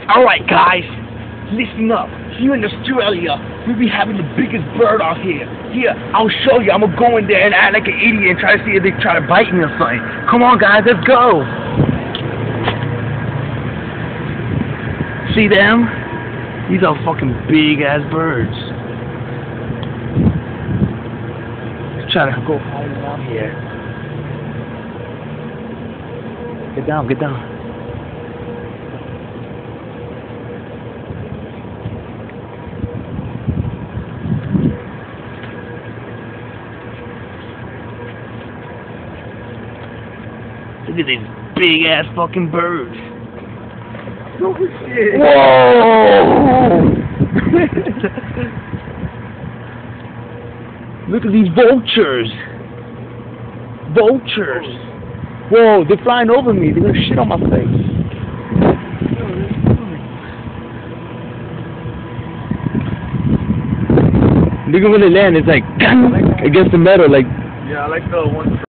Alright guys, listen up. Here in Australia, we be having the biggest bird out here. Here, I'll show you. I'm gonna go in there and act like an idiot and try to see if they try to bite me or something. Come on guys, let's go. See them? These are fucking big ass birds. Let's try to go hide around here. Get down, get down. Look at these big ass fucking birds. Oh shit. Whoa! Look at these vultures. Vultures. Whoa, they're flying over me. They're gonna shit on my face. Look at when they land, it's like against the metal, like. Yeah, I like the one.